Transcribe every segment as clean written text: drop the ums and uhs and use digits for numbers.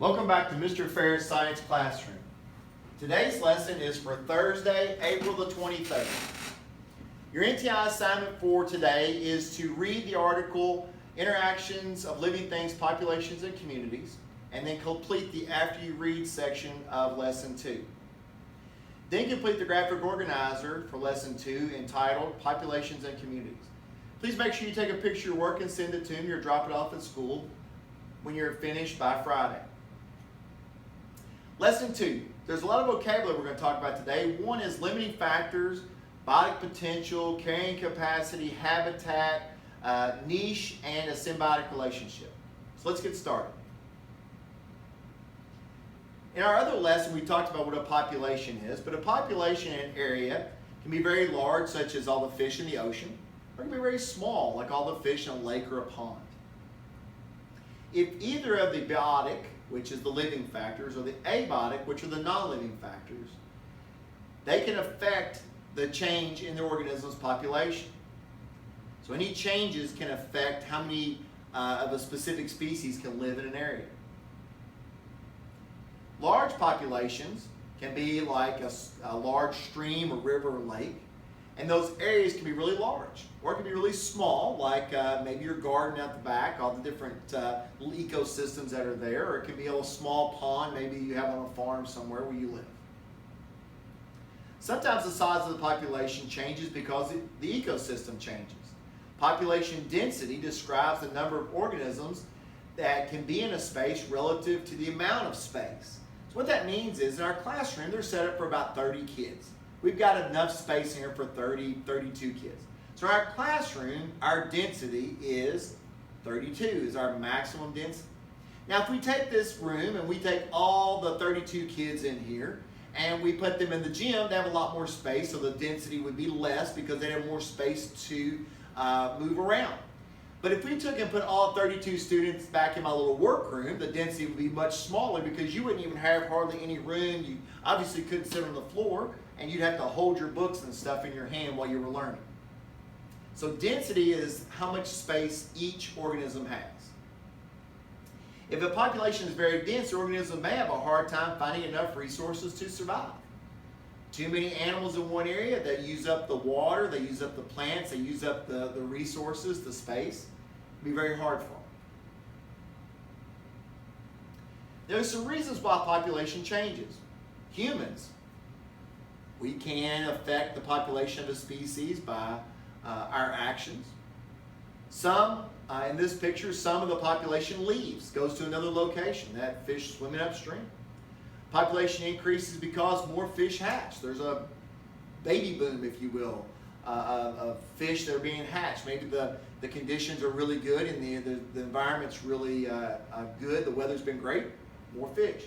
Welcome back to Mr. Ferret's Science Classroom. Today's lesson is for Thursday, April the 23rd. Your NTI assignment for today is to read the article, Interactions of Living Things, Populations, and Communities, and then complete the After You Read section of Lesson 2. Then complete the graphic organizer for Lesson 2 entitled Populations and Communities. Please make sure you take a picture of your work and send it to me or drop it off at school when you're finished by Friday. Lesson 2. There's a lot of vocabulary we're going to talk about today. One is limiting factors, biotic potential, carrying capacity, habitat, niche, and a symbiotic relationship. So let's get started. In our other lesson, we talked about what a population is, but a population in an area can be very large, such as all the fish in the ocean, or it can be very small, like all the fish in a lake or a pond. If either of the biotic, which is the living factors, or the abiotic, which are the non-living factors, they can affect the change in the organism's population. So any changes can affect how many of a specific species can live in an area. Large populations can be like a large stream or river or lake, and those areas can be really large, or it can be really small, like maybe your garden out the back, all the different little ecosystems that are there, or it can be a little small pond, maybe you have on a farm somewhere where you live. Sometimes the size of the population changes because the ecosystem changes. Population density describes the number of organisms that can be in a space relative to the amount of space. So what that means is in our classroom, they're set up for about 30 kids. We've got enough space here for 32 kids. So in our classroom, our density is 32, is our maximum density. Now if we take this room and we take all the 32 kids in here and we put them in the gym, they have a lot more space, so the density would be less because they have more space to move around. But if we took and put all 32 students back in my little workroom, the density would be much smaller because you wouldn't even have hardly any room. You obviously couldn't sit on the floor, and you'd have to hold your books and stuff in your hand while you were learning. So density is how much space each organism has. If a population is very dense, the organism may have a hard time finding enough resources to survive. Too many animals in one area, they use up the water, they use up the plants, they use up the resources, the space. It'd be very hard for them. There's some reasons why population changes. Humans, we can affect the population of a species by our actions. Some, in this picture, some of the population leaves, goes to another location. That fish swimming upstream. Population increases because more fish hatch. There's a baby boom, if you will, of fish that are being hatched. Maybe the conditions are really good and the environment's really good. The weather's been great. More fish.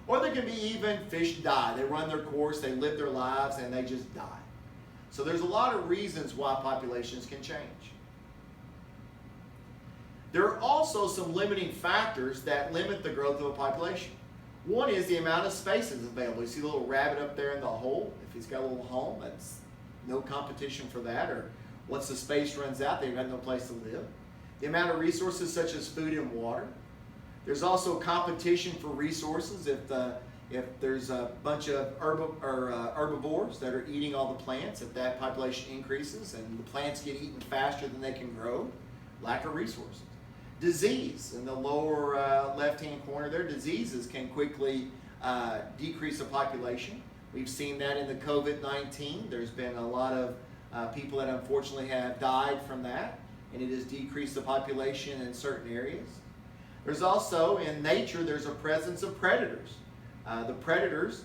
Or there can be even fish die. They run their course, they live their lives, and they just die. So there's a lot of reasons why populations can change. There are also some limiting factors that limit the growth of a population. One is the amount of space that's available. You see the little rabbit up there in the hole? If he's got a little home, that's no competition for that. Or once the space runs out, they've got no place to live. The amount of resources such as food and water. There's also competition for resources. If there's a bunch of herbivores that are eating all the plants, if that population increases and the plants get eaten faster than they can grow, lack of resources. Disease, in the lower left-hand corner there, diseases can quickly decrease the population. We've seen that in the COVID-19. There's been a lot of people that unfortunately have died from that, and it has decreased the population in certain areas. There's also, in nature, there's a presence of predators. The predators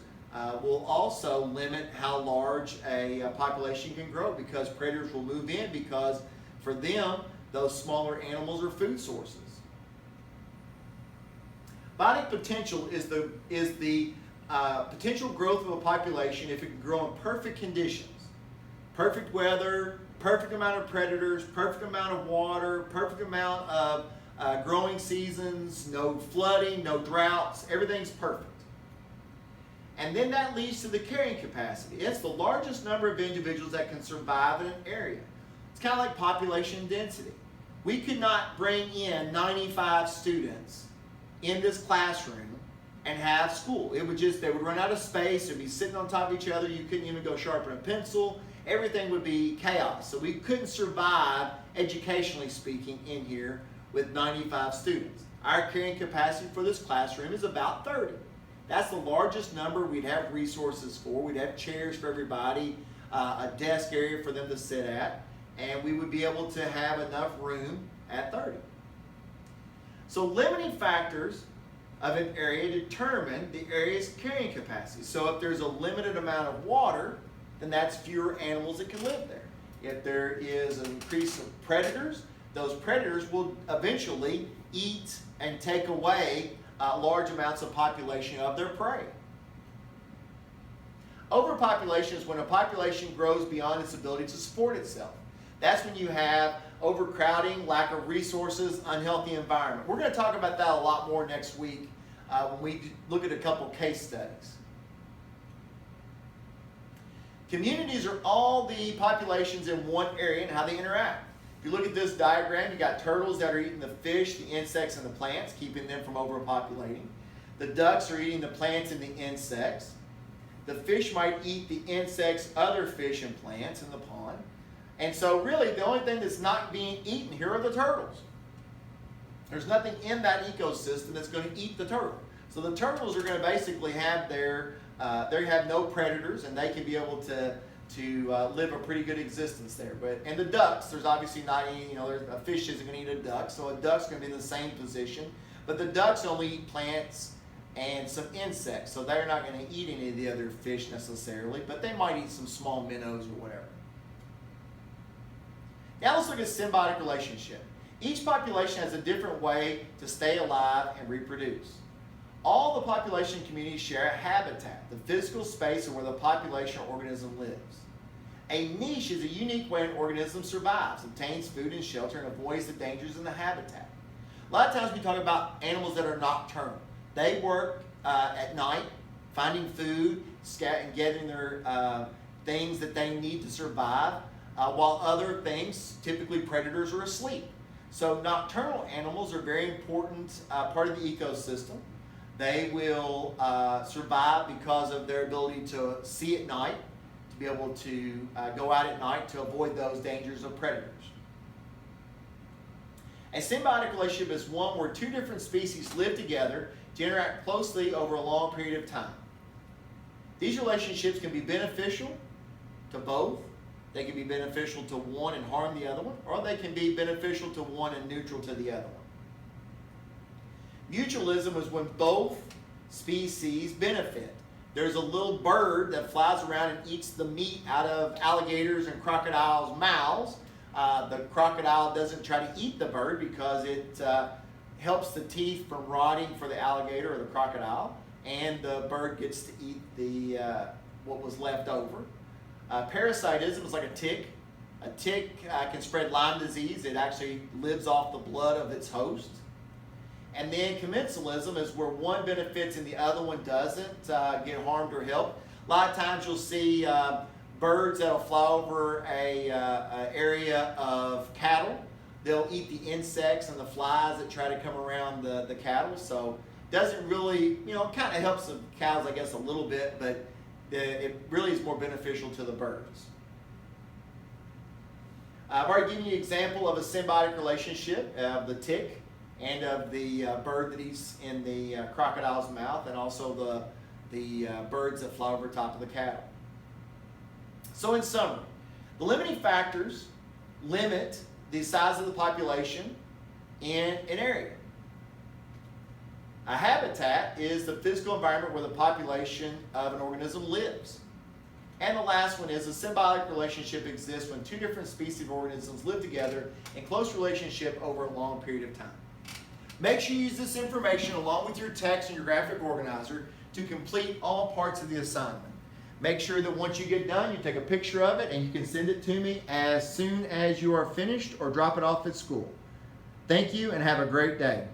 will also limit how large a population can grow because predators will move in because for them, those smaller animals are food sources. Biotic potential is the potential growth of a population if it can grow in perfect conditions. Perfect weather, perfect amount of predators, perfect amount of water, perfect amount of growing seasons, no flooding, no droughts, everything's perfect. And then that leads to the carrying capacity. It's the largest number of individuals that can survive in an area. It's kind of like population density. We could not bring in 95 students in this classroom and have school. They would run out of space, they'd be sitting on top of each other, you couldn't even go sharpen a pencil, everything would be chaos. So we couldn't survive, educationally speaking, in here with 95 students. Our carrying capacity for this classroom is about 30. That's the largest number we'd have resources for. We'd have chairs for everybody, a desk area for them to sit at, and we would be able to have enough room at 30. So limiting factors of an area determine the area's carrying capacity. So if there's a limited amount of water, then that's fewer animals that can live there. If there is an increase of predators, those predators will eventually eat and take away large amounts of population of their prey. Overpopulation is when a population grows beyond its ability to support itself. That's when you have overcrowding, lack of resources, unhealthy environment. We're going to talk about that a lot more next week when we look at a couple case studies. Communities are all the populations in one area and how they interact. If you look at this diagram, you got turtles that are eating the fish, the insects, and the plants, keeping them from overpopulating. The ducks are eating the plants and the insects. The fish might eat the insects, other fish and plants in the pond. And so really the only thing that's not being eaten here are the turtles. There's nothing in that ecosystem that's going to eat the turtle. So the turtles are going to basically have they have no predators, and they can be able to live a pretty good existence there. And the ducks, there's obviously not any, a fish isn't going to eat a duck, so a duck's going to be in the same position. But the ducks only eat plants and some insects, so they're not going to eat any of the other fish necessarily, but they might eat some small minnows or whatever. Now let's look at symbiotic relationship. Each population has a different way to stay alive and reproduce. All the population communities share a habitat, the physical space where the population or organism lives. A niche is a unique way an organism survives, obtains food and shelter, and avoids the dangers in the habitat. A lot of times we talk about animals that are nocturnal. They work at night, finding food, and getting their things that they need to survive, while other things, typically predators, are asleep. So nocturnal animals are a very important part of the ecosystem. They will survive because of their ability to see at night, to be able to go out at night to avoid those dangers of predators. A symbiotic relationship is one where two different species live together to interact closely over a long period of time. These relationships can be beneficial to both. They can be beneficial to one and harm the other one, or they can be beneficial to one and neutral to the other one. Mutualism is when both species benefit. There's a little bird that flies around and eats the meat out of alligators and crocodiles' mouths. The crocodile doesn't try to eat the bird because it helps the teeth from rotting for the alligator or the crocodile, and the bird gets to eat the what was left over. Parasitism is like a tick. A tick can spread Lyme disease. It actually lives off the blood of its host. And then commensalism is where one benefits and the other one doesn't get harmed or helped. A lot of times you'll see birds that'll fly over an area of cattle. They'll eat the insects and the flies that try to come around the cattle. So it doesn't really, kind of helps the cows, I guess, a little bit, but it really is more beneficial to the birds. I've already given you an example of a symbiotic relationship of the tick and of the bird that eats in the crocodile's mouth, and also the birds that fly over top of the cattle. So in summary, the limiting factors limit the size of the population in an area. A habitat is the physical environment where the population of an organism lives. And the last one is a symbiotic relationship exists when two different species of organisms live together in close relationship over a long period of time. Make sure you use this information along with your text and your graphic organizer to complete all parts of the assignment. Make sure that once you get done, you take a picture of it and you can send it to me as soon as you are finished or drop it off at school. Thank you and have a great day.